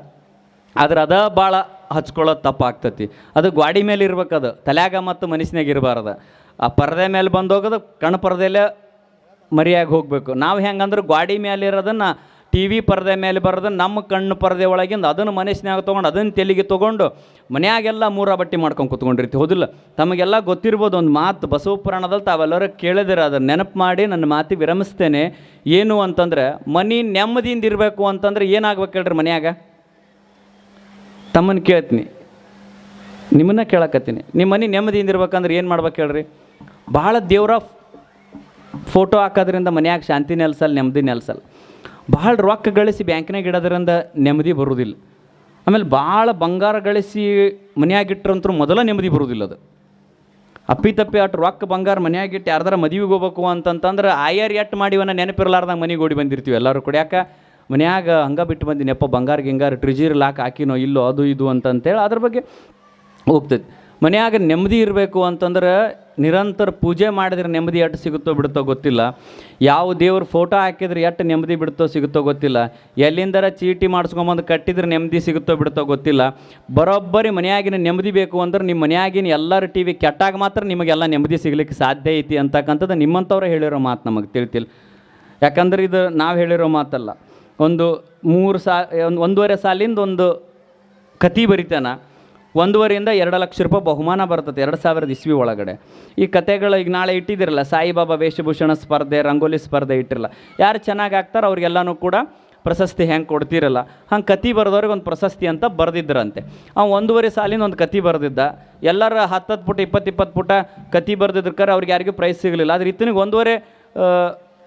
ಆದ್ರೆ ಅದ ಭಾಳ ಹಚ್ಕೊಳ್ಳೋದು ತಪ್ಪಾಗ್ತತಿ. ಅದು ಗ್ವಾಡಿ ಮೇಲೆ ಇರ್ಬೇಕದು, ತಲ್ಯಾಗ ಮತ್ತು ಮನಸ್ಸಿನಾಗ ಇರಬಾರ್ದು. ಆ ಪರದೆ ಮೇಲೆ ಬಂದೋಗೋದು ಕಣ್ಣು ಪರದೆಲ್ಲೇ ಮರಿಯಾಗಿ ಹೋಗಬೇಕು. ನಾವು ಹೆಂಗಂದ್ರೆ ಗ್ವಾಡಿ ಮೇಲೆ ಇರೋದನ್ನು ಟಿ ವಿ ಪರದೆ ಮೇಲೆ ಬರೋದನ್ನು ನಮ್ಮ ಕಣ್ಣು ಪರದೆ ಒಳಗಿಂದ ಅದನ್ನು ಮನಸ್ಸಿನಾಗ ತೊಗೊಂಡು ಅದನ್ನು ತೆಲಿಗೆ ತೊಗೊಂಡು ಮನೆಯಾಗೆಲ್ಲ ಮೂರ ಬಟ್ಟೆ ಮಾಡ್ಕೊಂಡು ಕೂತ್ಕೊಂಡಿರ್ತೀವಿ. ಹೌದಿಲ್ಲ? ತಮಗೆಲ್ಲ ಗೊತ್ತಿರ್ಬೋದು ಒಂದು ಮಾತು ಬಸವ ಪುರಾಣದಲ್ಲಿ ತಾವೆಲ್ಲರೂ ಕೇಳಿದಿರ, ಅದನ್ನು ನೆನಪು ಮಾಡಿ ನನ್ನ ಮಾತಿಗೆ ವಿರಮಿಸ್ತೇನೆ. ಏನು ಅಂತಂದ್ರೆ ಮನೆ ನೆಮ್ಮದಿಯಿಂದ ಇರಬೇಕು ಅಂತಂದ್ರೆ ಏನಾಗ್ಬೇಕು ಹೇಳ್ರಿ ಮನ್ಯಾಗ? ತಮ್ಮನ್ನು ಕೇಳ್ತೀನಿ, ನಿಮ್ಮನ್ನ ಕೇಳಕತ್ತೀನಿ. ನಿಮ್ಮ ಮನೆ ನೆಮ್ಮದಿಯಿಂದ ಇರ್ಬೇಕಂದ್ರೆ ಏನು ಮಾಡ್ಬೇಕು ಹೇಳ್ರಿ? ಭಾಳ ದೇವ್ರ ಫೋಟೋ ಹಾಕೋದ್ರಿಂದ ಮನ್ಯಾಗ ಶಾಂತಿ ನೆಲೆಸಲ್ಲ, ನೆಮ್ಮದಿ ನೆಲೆಸಲ್ಲ. ಭಾಳ ರೊಕ್ಕ ಗಳಿಸಿ ಬ್ಯಾಂಕ್ನಾಗ ಇಡೋದ್ರಿಂದ ನೆಮ್ಮದಿ ಬರೋದಿಲ್ಲ. ಆಮೇಲೆ ಭಾಳ ಬಂಗಾರ ಗಳಿಸಿ ಮನೆಯಾಗಿಟ್ರಂತೂ ಮೊದಲ ನೆಮ್ಮದಿ ಬರೋದಿಲ್ಲ. ಅದು ಅಪ್ಪಿತಪ್ಪಿ ಅಷ್ಟು ರೊಕ್ಕ ಬಂಗಾರ ಮನೆಯಾಗಿಟ್ಟು ಯಾರ್ದಾರ ಮದುವೆಗೆ ಹೋಗ್ಬೇಕು ಅಂತಂತಂದ್ರೆ ಆಯರ್ ಎಟ್ಟು ಮಾಡಿವನ್ನ ನೆನಪಿರ್ಲಾರ್ದಂಗೆ ಮನೆಗೆ ಓಡಿ ಬಂದಿರ್ತೀವಿ ಎಲ್ಲರೂ ಕೂಡ. ಯಾಕೆ ಮನ್ಯಾಗ ಹಂಗೆ ಬಿಟ್ಟು ಬಂದಿನಪ್ಪ, ಬಂಗಾರ ಗಿಂಗಾರ ಟ್ರಿಜರ್ ಲಾಕ್ ಹಾಕಿನೋ ಇಲ್ಲೋ ಅದು ಇದು ಅಂತಂತೇಳಿ ಅದ್ರ ಬಗ್ಗೆ ಹೋಗ್ತೈತಿ. ಮನ್ಯಾಗ ನೆಮ್ಮದಿ ಇರಬೇಕು ಅಂತಂದ್ರೆ ನಿರಂತರ ಪೂಜೆ ಮಾಡಿದ್ರೆ ನೆಮ್ಮದಿ ಎಷ್ಟು ಸಿಗುತ್ತೋ ಬಿಡುತ್ತೋ ಗೊತ್ತಿಲ್ಲ. ಯಾವ ದೇವ್ರ ಫೋಟೋ ಹಾಕಿದ್ರೆ ಎಷ್ಟು ನೆಮ್ಮದಿ ಬಿಡುತ್ತೋ ಸಿಗುತ್ತೋ ಗೊತ್ತಿಲ್ಲ. ಎಲ್ಲಿಂದರ ಚೀಟಿ ಮಾಡಿಸ್ಕೊಂಬಂದು ಕಟ್ಟಿದ್ರೆ ನೆಮ್ಮದಿ ಸಿಗುತ್ತೋ ಬಿಡುತ್ತೋ ಗೊತ್ತಿಲ್ಲ. ಬರೋಬ್ಬರಿ ಮನೆಯಾಗಿನ ನೆಮ್ಮದಿ ಬೇಕು ಅಂದ್ರೆ ನಿಮ್ಮ ಮನೆಯಾಗಿನ ಎಲ್ಲರ ಟಿ ವಿ ಕೆಟ್ಟಾಗ ಮಾತ್ರ ನಿಮಗೆಲ್ಲ ನೆಮ್ಮದಿ ಸಿಗ್ಲಿಕ್ಕೆ ಸಾಧ್ಯ ಐತಿ ಅಂತಕ್ಕಂಥದ್ದು ನಿಮ್ಮಂಥವ್ರೆ ಹೇಳಿರೋ ಮಾತು ನಮಗೆ ತಿಳಿತಿಲ್ಲ. ಯಾಕಂದ್ರೆ ಇದು ನಾವು ಹೇಳಿರೋ ಮಾತಲ್ಲ. ಒಂದು 1.5 ಸಾಲಿಂದ ಒಂದು ಕತೆ ಬರಿತಾನ. 1.5 2 ಲಕ್ಷ ರೂಪಾಯಿ ಬಹುಮಾನ ಬರ್ತದೆ 2000 ಇಸ್ವಿ ಒಳಗಡೆ. ಈ ಕತೆಗಳು ಈಗ ನಾಳೆ ಇಟ್ಟಿದ್ದಿರಲ್ಲ, ಸಾಯಿಬಾಬಾ ವೇಷಭೂಷಣ ಸ್ಪರ್ಧೆ, ರಂಗೋಲಿ ಸ್ಪರ್ಧೆ ಇಟ್ಟಿರಲ್ಲ. ಯಾರು ಚೆನ್ನಾಗಿ ಆಗ್ತಾರೆ ಅವ್ರಿಗೆಲ್ಲನೂ ಕೂಡ ಪ್ರಶಸ್ತಿ ಹೆಂಗೆ ಕೊಡ್ತಿರಲ್ಲ, ಹಂಗೆ ಕತೆ ಬರೆದವ್ರಿಗೆ ಒಂದು ಪ್ರಶಸ್ತಿ ಅಂತ ಬರೆದಿದ್ದರಂತೆ. 1.5 ಸಾಲಿನ ಒಂದು ಕತೆ ಬರೆದಿದ್ದ. ಎಲ್ಲರ 10 ಪುಟ 20 ಪುಟ ಕತೆ ಬರೆದಿದ್ರಕ್ಕಾರ ಅವ್ರಿಗೆ ಯಾರಿಗೂ ಪ್ರೈಸ್ ಸಿಗಲಿಲ್ಲ. ಆದ್ರೆ ಇತ್ತನಿಗೆ 1.5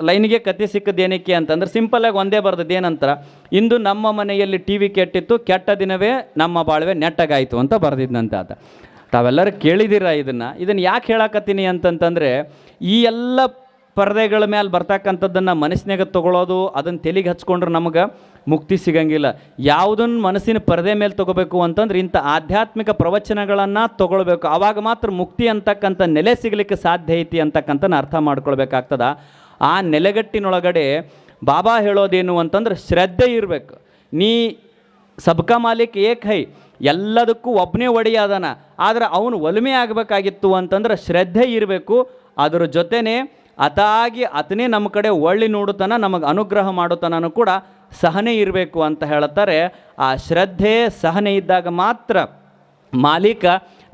ಲೈನಿಗೆ ಕತೆ ಸಿಕ್ಕದೇನಕ್ಕೆ ಅಂತಂದ್ರೆ ಸಿಂಪಲ್ಲಾಗಿ ಒಂದೇ ಬರ್ದದ್ದು ಏನಂತಾರೆ, ಇಂದು ನಮ್ಮ ಮನೆಯಲ್ಲಿ ಟಿ ವಿ ಕೆಟ್ಟಿತ್ತು, ಕೆಟ್ಟ ದಿನವೇ ನಮ್ಮ ಬಾಳ್ವೆ ನೆಟ್ಟಗಾಯಿತು ಅಂತ ಬರೆದಿದ್ದಂತೆ ಆತ. ತಾವೆಲ್ಲರೂ ಕೇಳಿದ್ದೀರ ಇದನ್ನು ಯಾಕೆ ಹೇಳಕತ್ತೀನಿ ಅಂತಂತಂದರೆ, ಈ ಎಲ್ಲ ಪರದೆಗಳ ಮೇಲೆ ಬರ್ತಕ್ಕಂಥದ್ದನ್ನು ಮನಸ್ಸಿನಾಗ ತೊಗೊಳೋದು, ಅದನ್ನು ತೆಲಿಗೆ ಹಚ್ಕೊಂಡ್ರೆ ನಮಗೆ ಮುಕ್ತಿ ಸಿಗಂಗಿಲ್ಲ. ಯಾವುದನ್ನು ಮನಸ್ಸಿನ ಪರದೆ ಮೇಲೆ ತೊಗೋಬೇಕು ಅಂತಂದ್ರೆ ಇಂಥ ಆಧ್ಯಾತ್ಮಿಕ ಪ್ರವಚನಗಳನ್ನು ತೊಗೊಳ್ಬೇಕು. ಆವಾಗ ಮಾತ್ರ ಮುಕ್ತಿ ಅಂತಕ್ಕಂಥ ನೆಲೆ ಸಿಗಲಿಕ್ಕೆ ಸಾಧ್ಯ ಐತಿ ಅಂತಕ್ಕಂಥ ಅರ್ಥ ಮಾಡ್ಕೊಳ್ಬೇಕಾಗ್ತದ. ಆ ನೆಲೆಗಟ್ಟಿನೊಳಗಡೆ ಬಾಬಾ ಹೇಳೋದೇನು ಅಂತಂದ್ರೆ ಶ್ರದ್ಧೆ ಇರಬೇಕು. ನೀ ಸಬ್ಕಾ ಮಾಲಿಕ್ ಏಕ್ ಹೈ, ಎಲ್ಲದಕ್ಕೂ ಒಬ್ಬನೇ ಒಡೆಯಾದನ. ಆದರೆ ಅವನು ಒಲಿಮೆ ಆಗಬೇಕಾಗಿತ್ತು ಅಂತಂದ್ರೆ ಶ್ರದ್ಧೆ ಇರಬೇಕು. ಅದರ ಜೊತೆನೇ ಅತಾಗಿ ಆತನೇ ನಮ್ಮ ಕಡೆ ಒಳ್ಳೆ ನೋಡುತ್ತಾನ, ನಮಗೆ ಅನುಗ್ರಹ ಮಾಡುತ್ತಾನೂ ಕೂಡ ಸಹನೆ ಇರಬೇಕು ಅಂತ ಹೇಳುತ್ತಾರೆ. ಆ ಶ್ರದ್ಧೆ ಸಹನೆ ಇದ್ದಾಗ ಮಾತ್ರ ಮಾಲೀಕ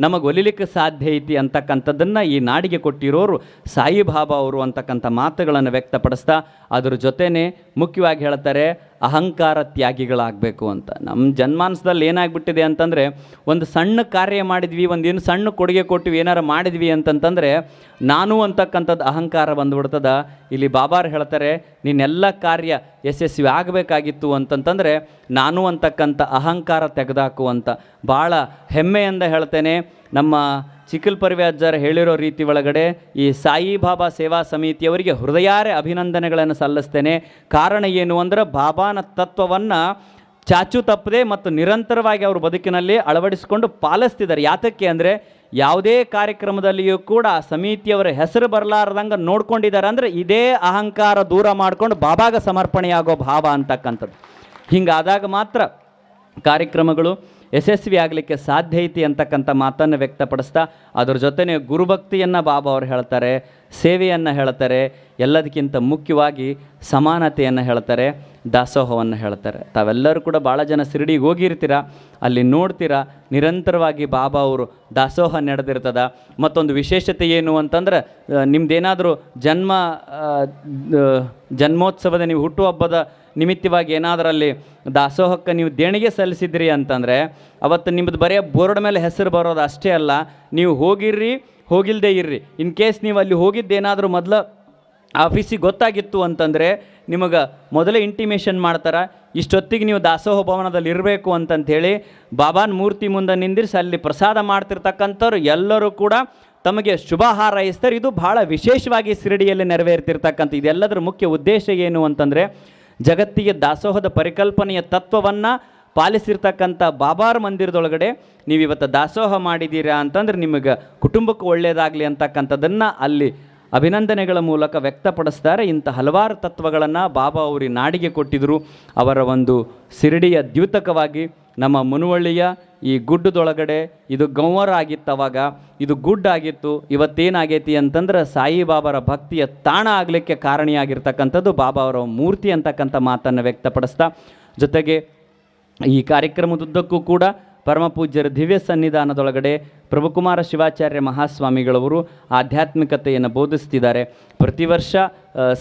ನಮಗೆ ಒಲಿಲಿಕ್ಕೆ ಸಾಧ್ಯ ಐತಿ ಅಂತಕ್ಕಂಥದ್ದನ್ನು ಈ ನಾಡಿಗೆ ಕೊಟ್ಟಿರೋರು ಸಾಯಿಬಾಬಾ ಅವರು ಅಂತಕ್ಕಂಥ ಮಾತುಗಳನ್ನು ವ್ಯಕ್ತಪಡಿಸ್ತಾ ಅದ್ರ ಜೊತೆನೇ ಮುಖ್ಯವಾಗಿ ಹೇಳ್ತಾರೆ ಅಹಂಕಾರ ತ್ಯಾಗಿಗಳಾಗಬೇಕು ಅಂತ. ನಮ್ಮ ಜನ್ಮಾಂಸದಲ್ಲಿ ಏನಾಗ್ಬಿಟ್ಟಿದೆ ಅಂತಂದರೆ, ಒಂದು ಸಣ್ಣ ಕಾರ್ಯ ಮಾಡಿದ್ವಿ, ಒಂದೇನು ಸಣ್ಣ ಕೊಡುಗೆ ಕೊಟ್ಟಿವಿ, ಏನಾರು ಮಾಡಿದ್ವಿ ಅಂತಂತಂದರೆ ನಾನು ಅಂತಕ್ಕಂಥದ್ದು ಅಹಂಕಾರ ಬಂದುಬಿಡ್ತದ. ಇಲ್ಲಿ ಬಾಬಾರು ಹೇಳ್ತಾರೆ, ನೀನೆಲ್ಲ ಕಾರ್ಯ ಯಶಸ್ವಿ ಆಗಬೇಕಾಗಿತ್ತು ಅಂತಂತಂದರೆ ನಾನು ಅಂತಕ್ಕಂಥ ಅಹಂಕಾರ ತೆಗೆದಾಕು ಅಂತ. ಭಾಳ ಹೆಮ್ಮೆಯಿಂದ ಹೇಳ್ತೇನೆ, ನಮ್ಮ ಚಿಕ್ಕಲ್ ಪರಿವ್ಯಾಜ್ಯರು ಹೇಳಿರೋ ರೀತಿ ಒಳಗಡೆ ಈ ಸಾಯಿಬಾಬಾ ಸೇವಾ ಸಮಿತಿಯವರಿಗೆ ಹೃದಯಾರೆ ಅಭಿನಂದನೆಗಳನ್ನು ಸಲ್ಲಿಸ್ತೇನೆ. ಕಾರಣ ಏನು ಅಂದರೆ, ಬಾಬಾನ ತತ್ವವನ್ನು ಚಾಚು ತಪ್ಪದೆ ಮತ್ತು ನಿರಂತರವಾಗಿ ಅವರು ಬದುಕಿನಲ್ಲಿ ಅಳವಡಿಸಿಕೊಂಡು ಪಾಲಿಸ್ತಿದ್ದಾರೆ. ಯಾತಕ್ಕೆ ಅಂದರೆ, ಯಾವುದೇ ಕಾರ್ಯಕ್ರಮದಲ್ಲಿಯೂ ಕೂಡ ಸಮಿತಿಯವರ ಹೆಸರು ಬರಲಾರ್ದಂಗೆ ನೋಡ್ಕೊಂಡಿದ್ದಾರೆ. ಅಂದರೆ ಇದೇ ಅಹಂಕಾರ ದೂರ ಮಾಡಿಕೊಂಡು ಬಾಬಾಗ ಸಮರ್ಪಣೆಯಾಗೋ ಭಾವ ಅಂತಕ್ಕಂಥದ್ದು. ಹಿಂಗಾದಾಗ ಮಾತ್ರ ಕಾರ್ಯಕ್ರಮಗಳು ಯಶಸ್ವಿ ಆಗಲಿಕ್ಕೆ ಸಾಧ್ಯ ಐತಿ ಅಂತಕ್ಕಂಥ ಮಾತನ್ನು ವ್ಯಕ್ತಪಡಿಸ್ತಾ ಅದರ ಜೊತೆನೇ ಗುರುಭಕ್ತಿಯನ್ನು ಬಾಬಾ ಅವರು ಹೇಳ್ತಾರೆ, ಸೇವೆಯನ್ನು ಹೇಳ್ತಾರೆ, ಎಲ್ಲದಕ್ಕಿಂತ ಮುಖ್ಯವಾಗಿ ಸಮಾನತೆಯನ್ನು ಹೇಳ್ತಾರೆ, ದಾಸೋಹವನ್ನು ಹೇಳ್ತಾರೆ. ತಾವೆಲ್ಲರೂ ಕೂಡ ಭಾಳ ಜನ ಶಿರಡಿಗೆ ಹೋಗಿರ್ತೀರ, ಅಲ್ಲಿ ನೋಡ್ತೀರ ನಿರಂತರವಾಗಿ ಬಾಬಾ ಅವರು ದಾಸೋಹ ನಡೆದಿರ್ತದ. ಮತ್ತೊಂದು ವಿಶೇಷತೆ ಏನು ಅಂತಂದ್ರೆ, ನಿಮ್ದೇನಾದರೂ ಜನ್ಮೋತ್ಸವದ ನೀವು ಹುಟ್ಟುಹಬ್ಬದ ನಿಮಿತ್ತವಾಗಿ ಏನಾದರಲ್ಲಿ ದಾಸೋಹಕ್ಕೆ ನೀವು ದೇಣಿಗೆ ಸಲ್ಲಿಸಿದ್ರಿ ಅಂತಂದರೆ ಅವತ್ತು ನಿಮ್ಮದು ಬರೀ ಬೋರ್ಡ್ ಮೇಲೆ ಹೆಸರು ಬರೋದು ಅಷ್ಟೇ ಅಲ್ಲ, ನೀವು ಹೋಗಿರ್ರಿ ಹೋಗಿಲ್ಲದೆ ಇರ್ರಿ. ಇನ್ ಕೇಸ್ ನೀವು ಅಲ್ಲಿ ಹೋಗಿದ್ದೇನಾದರೂ ಮೊದಲು ಆಫೀಸಿಗೆ ಗೊತ್ತಾಗಿತ್ತು ಅಂತಂದರೆ ನಿಮಗೆ ಮೊದಲೇ ಇಂಟಿಮೇಷನ್ ಮಾಡ್ತಾರೆ, ಇಷ್ಟೊತ್ತಿಗೆ ನೀವು ದಾಸೋಹ ಭವನದಲ್ಲಿ ಇರಬೇಕು ಅಂತಂಥೇಳಿ. ಬಾಬಾನ ಮೂರ್ತಿ ಮುಂದೆ ನಿಂದಿರಿಸಿ ಅಲ್ಲಿ ಪ್ರಸಾದ ಮಾಡ್ತಿರ್ತಕ್ಕಂಥವ್ರು ಎಲ್ಲರೂ ಕೂಡ ತಮಗೆ ಶುಭ ಹಾರೈಸ್ತಾರೆ. ಇದು ಭಾಳ ವಿಶೇಷವಾಗಿ ಶಿರಡಿಯಲ್ಲಿ ನೆರವೇರ್ತಿರ್ತಕ್ಕಂಥ. ಇದೆಲ್ಲದರ ಮುಖ್ಯ ಉದ್ದೇಶ ಏನು ಅಂತಂದರೆ, ಜಗತ್ತಿಗೆ ದಾಸೋಹದ ಪರಿಕಲ್ಪನೆಯ ತತ್ವವನ್ನು ಪಾಲಿಸಿರ್ತಕ್ಕಂಥ ಬಾಬಾರ ಮಂದಿರದೊಳಗಡೆ ನೀವು ಇವತ್ತು ದಾಸೋಹ ಮಾಡಿದ್ದೀರಾ ಅಂತಂದ್ರೆ ನಿಮಗೆ ಕುಟುಂಬಕ್ಕೆ ಒಳ್ಳೆಯದಾಗಲಿ ಅಂತಕ್ಕಂಥದ್ದನ್ನು ಅಲ್ಲಿ ಅಭಿನಂದನೆಗಳ ಮೂಲಕ ವ್ಯಕ್ತಪಡಿಸ್ತಾರೆ. ಇಂಥ ಹಲವಾರು ತತ್ವಗಳನ್ನು ಬಾಬಾ ಅವರು ನಾಡಿಗೆ ಕೊಟ್ಟಿದ್ದರು. ಅವರ ಒಂದು ಶಿರಡಿಯ ದ್ಯೂತಕವಾಗಿ ನಮ್ಮ ಮುನುವಳ್ಳಿಯ ಈ ಗುಡ್ಡದೊಳಗಡೆ ಇದು ಗಂವರ ಆಗಿತ್ತು, ಅವಾಗ ಇದು ಗುಡ್ಡ ಆಗಿತ್ತು. ಇವತ್ತೇನಾಗೈತಿ ಅಂತಂದ್ರೆ ಸಾಯಿಬಾಬಾರ ಭಕ್ತಿಯ ತಾಣ ಆಗಲಿಕ್ಕೆ ಕಾರಣಿಯಾಗಿರ್ತಕ್ಕಂಥದ್ದು ಬಾಬಾ ಅವರ ಮೂರ್ತಿ ಅಂತಕ್ಕಂಥ ಮಾತನ್ನು ವ್ಯಕ್ತಪಡಿಸ್ತಾ, ಜೊತೆಗೆ ಈ ಕಾರ್ಯಕ್ರಮದುದ್ದಕ್ಕೂ ಕೂಡ ಪರಮಪೂಜ್ಯರ ದಿವ್ಯ ಸನ್ನಿಧಾನದೊಳಗಡೆ ಪ್ರಭುಕುಮಾರ ಶಿವಾಚಾರ್ಯ ಮಹಾಸ್ವಾಮಿಗಳವರು ಆಧ್ಯಾತ್ಮಿಕತೆಯನ್ನು ಬೋಧಿಸ್ತಿದ್ದಾರೆ. ಪ್ರತಿ ವರ್ಷ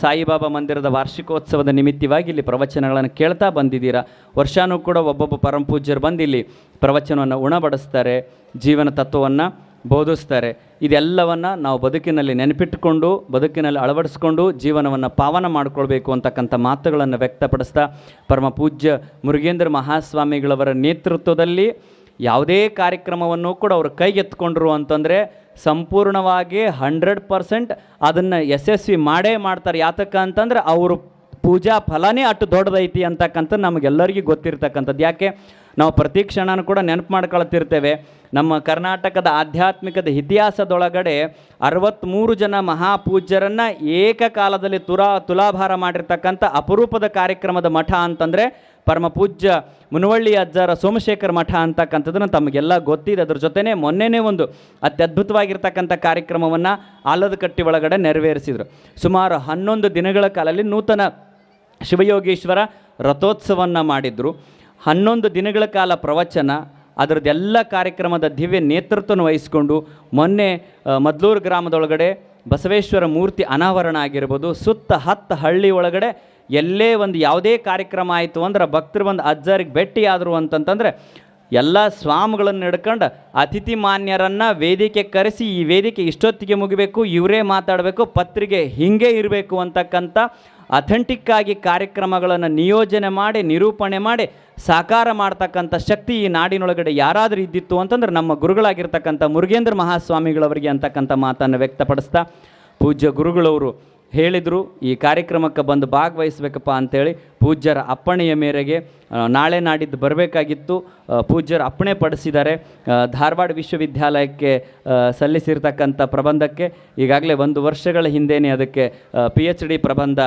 ಸಾಯಿಬಾಬಾ ಮಂದಿರದ ವಾರ್ಷಿಕೋತ್ಸವದ ನಿಮಿತ್ತವಾಗಿ ಇಲ್ಲಿ ಪ್ರವಚನಗಳನ್ನು ಕೇಳ್ತಾ ಬಂದಿದ್ದೀರಾ. ವರ್ಷವೂ ಕೂಡ ಒಬ್ಬೊಬ್ಬ ಪರಮಪೂಜ್ಯರು ಬಂದು ಇಲ್ಲಿ ಪ್ರವಚನವನ್ನು ಉಣಬಡಿಸ್ತಾರೆ, ಜೀವನ ತತ್ವವನ್ನು ಬೋಧಿಸ್ತಾರೆ. ಇದೆಲ್ಲವನ್ನು ನಾವು ಬದುಕಿನಲ್ಲಿ ನೆನಪಿಟ್ಟುಕೊಂಡು ಬದುಕಿನಲ್ಲಿ ಅಳವಡಿಸ್ಕೊಂಡು ಜೀವನವನ್ನು ಪಾವನ ಮಾಡಿಕೊಳ್ಬೇಕು ಅಂತಕ್ಕಂಥ ಮಾತುಗಳನ್ನು ವ್ಯಕ್ತಪಡಿಸ್ತಾ, ಪರಮ ಪೂಜ್ಯ ಮುರುಗೇಂದ್ರ ಮಹಾಸ್ವಾಮಿಗಳವರ ನೇತೃತ್ವದಲ್ಲಿ ಯಾವುದೇ ಕಾರ್ಯಕ್ರಮವನ್ನು ಕೂಡ ಅವರು ಕೈಗೆತ್ಕೊಂಡ್ರು ಅಂತಂದರೆ ಸಂಪೂರ್ಣವಾಗಿ 100% ಅದನ್ನು ಯಶಸ್ವಿ ಮಾಡೇ ಮಾಡ್ತಾರೆ. ಯಾತಕ್ಕ ಅಂತಂದ್ರೆ ಅವರು ಪೂಜಾ ಫಲನೇ ಅಷ್ಟು ದೊಡ್ಡದೈತಿ ಅಂತಕ್ಕಂಥ ನಮಗೆಲ್ಲರಿಗೂ ಗೊತ್ತಿರ್ತಕ್ಕಂಥದ್ದು. ಯಾಕೆ ನಾವು ಪ್ರತಿ ಕ್ಷಣನೂ ಕೂಡ ನೆನಪು ಮಾಡ್ಕೊಳ್ತಿರ್ತೇವೆ. ನಮ್ಮ ಕರ್ನಾಟಕದ ಆಧ್ಯಾತ್ಮಿಕದ ಇತಿಹಾಸದೊಳಗಡೆ 63 ಜನ ಮಹಾಪೂಜ್ಯರನ್ನು ಏಕಕಾಲದಲ್ಲಿ ತುಲಾಭಾರ ಮಾಡಿರ್ತಕ್ಕಂಥ ಅಪರೂಪದ ಕಾರ್ಯಕ್ರಮದ ಮಠ ಅಂತಂದರೆ ಪರಮ ಪೂಜ್ಯ ಮುನುವಳ್ಳಿ ಅಜ್ಜರ ಸೋಮಶೇಖರ ಮಠ ಅಂತಕ್ಕಂಥದ್ದನ್ನು ತಮಗೆಲ್ಲ ಗೊತ್ತಿದೆ. ಅದ್ರ ಜೊತೆನೇ ಮೊನ್ನೆನೇ ಒಂದು ಅತ್ಯದ್ಭುತವಾಗಿರ್ತಕ್ಕಂಥ ಕಾರ್ಯಕ್ರಮವನ್ನು ಆಲದಕಟ್ಟಿ ಒಳಗಡೆ ನೆರವೇರಿಸಿದರು. ಸುಮಾರು 11 ದಿನಗಳ ಕಾಲದಲ್ಲಿ ನೂತನ ಶಿವಯೋಗೀಶ್ವರ ರಥೋತ್ಸವವನ್ನು ಮಾಡಿದರು. 11 ದಿನಗಳ ಕಾಲ ಪ್ರವಚನ, ಅದರದ್ದೆಲ್ಲ ಕಾರ್ಯಕ್ರಮದ ದಿವ್ಯ ನೇತೃತ್ವವನ್ನು ವಹಿಸಿಕೊಂಡು ಮೊನ್ನೆ ಮದ್ಲೂರು ಗ್ರಾಮದೊಳಗಡೆ ಬಸವೇಶ್ವರ ಮೂರ್ತಿ ಅನಾವರಣ ಆಗಿರ್ಬೋದು. ಸುತ್ತ 10 ಹಳ್ಳಿ ಒಳಗಡೆ ಎಲ್ಲೇ ಒಂದು ಯಾವುದೇ ಕಾರ್ಯಕ್ರಮ ಆಯಿತು ಅಂದ್ರೆ ಭಕ್ತರು ಬಂದು ಅಜ್ಜರಿಗೆ ಭೇಟಿಯಾದರು ಅಂತಂತಂದರೆ ಎಲ್ಲ ಸ್ವಾಮಿಗಳನ್ನು ಹಿಡ್ಕೊಂಡು ಅತಿಥಿ ಮಾನ್ಯರನ್ನು ವೇದಿಕೆ ಕರೆಸಿ, ಈ ವೇದಿಕೆ ಇಷ್ಟೊತ್ತಿಗೆ ಮುಗಿಬೇಕು, ಇವರೇ ಮಾತಾಡಬೇಕು, ಪತ್ರಿಕೆ ಹೀಗೆ ಇರಬೇಕು ಅಂತಕ್ಕಂಥ ಅಥೆಂಟಿಕ್ಕಾಗಿ ಕಾರ್ಯಕ್ರಮಗಳನ್ನು ನಿಯೋಜನೆ ಮಾಡಿ ನಿರೂಪಣೆ ಮಾಡಿ ಸಾಕಾರ ಮಾಡ್ತಕ್ಕಂಥ ಶಕ್ತಿ ಈ ನಾಡಿನೊಳಗಡೆ ಯಾರಾದರೂ ಇದ್ದಿತ್ತು ಅಂತಂದ್ರೆ ನಮ್ಮ ಗುರುಗಳಾಗಿರ್ತಕ್ಕಂಥ ಮುರುಗೇಂದ್ರ ಮಹಾಸ್ವಾಮಿಗಳವರಿಗೆ ಅಂತಕ್ಕಂಥ ಮಾತನ್ನು ವ್ಯಕ್ತಪಡಿಸ್ತಾ, ಪೂಜ್ಯ ಗುರುಗಳವರು ಹೇಳಿದರು ಈ ಕಾರ್ಯಕ್ರಮಕ್ಕೆ ಬಂದು ಭಾಗವಹಿಸ್ಬೇಕಪ್ಪ ಅಂಥೇಳಿ. ಪೂಜ್ಯರ ಅಪ್ಪಣೆಯ ಮೇರೆಗೆ ನಾಳೆ ನಾಡಿದ್ದು ಬರಬೇಕಾಗಿತ್ತು. ಪೂಜ್ಯರು ಅಪ್ಪಣೆ ಪಡಿಸಿದ್ದಾರೆ. ಧಾರವಾಡ ವಿಶ್ವವಿದ್ಯಾಲಯಕ್ಕೆ ಸಲ್ಲಿಸಿರ್ತಕ್ಕಂಥ ಪ್ರಬಂಧಕ್ಕೆ ಈಗಾಗಲೇ 1 ವರ್ಷಗಳ ಹಿಂದೆಯೇ ಅದಕ್ಕೆ PhD ಪ್ರಬಂಧ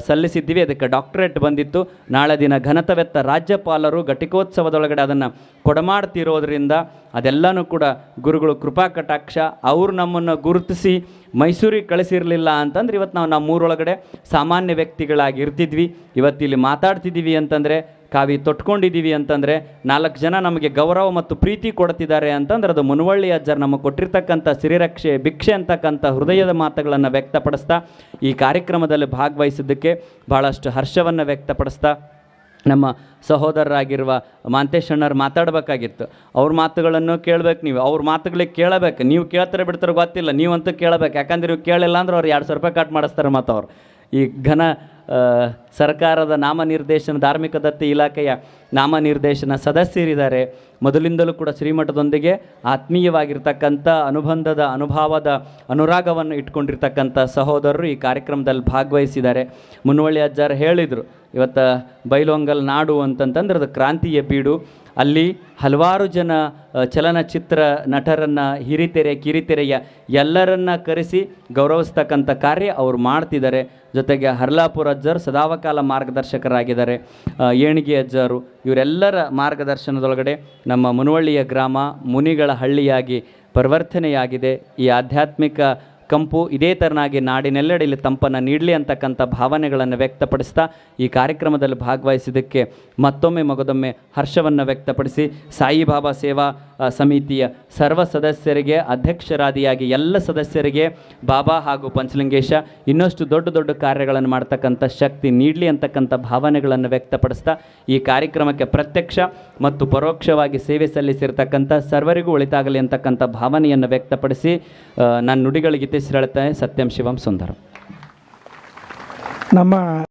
ಸಲ್ಲಿಸಿದ್ದೀವಿ. ಅದಕ್ಕೆ ಡಾಕ್ಟರೇಟ್ ಬಂದಿತ್ತು. ನಾಳೆ ದಿನ ಘನತವೆತ್ತ ರಾಜ್ಯಪಾಲರು ಘಟಿಕೋತ್ಸವದೊಳಗಡೆ ಅದನ್ನು ಕೊಡಮಾಡ್ತಿರೋದ್ರಿಂದ ಅದೆಲ್ಲನೂ ಕೂಡ ಗುರುಗಳು ಕೃಪಾ ಕಟಾಕ್ಷ. ಅವರು ನಮ್ಮನ್ನು ಗುರುತಿಸಿ ಮೈಸೂರಿಗೆ ಕಳಿಸಿರಲಿಲ್ಲ ಅಂತಂದ್ರೆ ಇವತ್ತು ನಾವು ನಮ್ಮೂರೊಳಗಡೆ ಸಾಮಾನ್ಯ ವ್ಯಕ್ತಿಗಳಾಗಿ ಇರ್ತಿದ್ವಿ. ಇವತ್ತಿಲ್ಲಿ ಮಾತಾಡ್ತಿದ್ದೀವಿ ಅಂತಂದರೆ, ಕಾವಿ ತೊಟ್ಕೊಂಡಿದ್ದೀವಿ ಅಂತಂದರೆ, 4 ಜನ ನಮಗೆ ಗೌರವ ಮತ್ತು ಪ್ರೀತಿ ಕೊಡ್ತಿದ್ದಾರೆ ಅಂತಂದ್ರೆ ಅದು ಮುನುವಳ್ಳಿ ಅಜ್ಜರು ನಮಗೆ ಕೊಟ್ಟಿರ್ತಕ್ಕಂಥ ಸಿರಿರಕ್ಷೆ ಭಿಕ್ಷೆ ಅಂತಕ್ಕಂಥ ಹೃದಯದ ಮಾತುಗಳನ್ನು ವ್ಯಕ್ತಪಡಿಸ್ತಾ ಈ ಕಾರ್ಯಕ್ರಮದಲ್ಲಿ ಭಾಗವಹಿಸಿದ್ದಕ್ಕೆ ಭಾಳಷ್ಟು ಹರ್ಷವನ್ನು ವ್ಯಕ್ತಪಡಿಸ್ತಾ, ನಮ್ಮ ಸಹೋದರರಾಗಿರುವ ಮಾಂತೇಶಣ್ಣರು ಮಾತಾಡಬೇಕಾಗಿತ್ತು. ಅವ್ರ ಮಾತುಗಳನ್ನು ಕೇಳಬೇಕು. ನೀವು ಅವ್ರ ಮಾತುಗಳಿಗೆ ಕೇಳಬೇಕು. ನೀವು ಕೇಳ್ತಾರೆ ಬಿಡ್ತಾರೆ ಗೊತ್ತಿಲ್ಲ, ನೀವಂತೂ ಕೇಳಬೇಕು. ಯಾಕಂದ್ರೆ ನೀವು ಕೇಳಿಲ್ಲ ಅಂದ್ರೆ ಅವ್ರು 200 ರೂಪಾಯಿ ಕಟ್ ಮಾಡಿಸ್ತಾರೆ. ಮತ್ತು ಅವ್ರು ಈ ಘನ ಸರ್ಕಾರದ ನಾಮನಿರ್ದೇಶನ ಧಾರ್ಮಿಕ ದತ್ತಿ ಇಲಾಖೆಯ ನಾಮನಿರ್ದೇಶನ ಸದಸ್ಯರಿದ್ದಾರೆ. ಮೊದಲಿಂದಲೂ ಕೂಡ ಶ್ರೀಮಠದೊಂದಿಗೆ ಆತ್ಮೀಯವಾಗಿರ್ತಕ್ಕಂಥ ಅನುಬಂಧದ ಅನುಭವದ ಅನುರಾಗವನ್ನು ಇಟ್ಕೊಂಡಿರ್ತಕ್ಕಂಥ ಸಹೋದರರು ಈ ಕಾರ್ಯಕ್ರಮದಲ್ಲಿ ಭಾಗವಹಿಸಿದ್ದಾರೆ. ಮುನುವಳ್ಳಿ ಅಜ್ಜಾರು ಹೇಳಿದರು, ಇವತ್ತು ಬೈಲೊಂಗಲ್ ನಾಡು ಅಂತಂತಂದ್ರೆ ಅದು ಕ್ರಾಂತಿಯ ಬೀಡು. ಅಲ್ಲಿ ಹಲವಾರು ಜನ ಚಲನಚಿತ್ರ ನಟರನ್ನು, ಹಿರಿತೆರೆ ಕಿರಿತೆರೆಯ ಎಲ್ಲರನ್ನ ಕರೆಸಿ ಗೌರವಿಸ್ತಕ್ಕಂಥ ಕಾರ್ಯ ಅವರು ಮಾಡ್ತಿದ್ದಾರೆ. ಜೊತೆಗೆ ಹರ್ಲಾಪುರ ಅಜ್ಜರು ಸದಾವಕಾಲ ಮಾರ್ಗದರ್ಶಕರಾಗಿದ್ದಾರೆ. ಏಣಿಗೆ ಅಜ್ಜರು, ಇವರೆಲ್ಲರ ಮಾರ್ಗದರ್ಶನದೊಳಗಡೆ ನಮ್ಮ ಮುನುವಳ್ಳಿಯ ಗ್ರಾಮ ಮುನಿಗಳ ಹಳ್ಳಿಯಾಗಿ ಪರಿವರ್ತನೆಯಾಗಿದೆ. ಈ ಆಧ್ಯಾತ್ಮಿಕ ಕಂಪು ಇದೇ ಥರನಾಗಿ ನಾಡಿನೆಲ್ಲೆಡೆ ಇಲ್ಲಿ ತಂಪನ್ನು ನೀಡಲಿ ಅಂತಕ್ಕಂಥ ಭಾವನೆಗಳನ್ನು ವ್ಯಕ್ತಪಡಿಸ್ತಾ ಈ ಕಾರ್ಯಕ್ರಮದಲ್ಲಿ ಭಾಗವಹಿಸಿದ್ದಕ್ಕೆ ಮತ್ತೊಮ್ಮೆ ಮಗದೊಮ್ಮೆ ಹರ್ಷವನ್ನು ವ್ಯಕ್ತಪಡಿಸಿ ಸಾಯಿಬಾಬಾ ಸೇವಾ ಸಮಿತಿಯ ಸರ್ವ ಸದಸ್ಯರಿಗೆ, ಅಧ್ಯಕ್ಷರಾದಿಯಾಗಿ ಎಲ್ಲ ಸದಸ್ಯರಿಗೆ ಬಾಬಾ ಹಾಗೂ ಪಂಚಲಿಂಗೇಶ ಇನ್ನಷ್ಟು ದೊಡ್ಡ ದೊಡ್ಡ ಕಾರ್ಯಗಳನ್ನು ಮಾಡ್ತಕ್ಕಂಥ ಶಕ್ತಿ ನೀಡಲಿ ಅಂತಕ್ಕಂಥ ಭಾವನೆಗಳನ್ನು ವ್ಯಕ್ತಪಡಿಸ್ತಾ ಈ ಕಾರ್ಯಕ್ರಮಕ್ಕೆ ಪ್ರತ್ಯಕ್ಷ ಮತ್ತು ಪರೋಕ್ಷವಾಗಿ ಸೇವೆ ಸಲ್ಲಿಸಿರ್ತಕ್ಕಂಥ ಸರ್ವರಿಗೂ ಒಳಿತಾಗಲಿ ಅಂತಕ್ಕಂಥ ಭಾವನೆಯನ್ನು ವ್ಯಕ್ತಪಡಿಸಿ ನನ್ನ ನುಡಿಗಳಿಗೆ ಹೇಳ್ತಾನೆ. ಸತ್ಯಂ ಶಿವಂ ಸುಂದರಂ. ನಮ್ಮ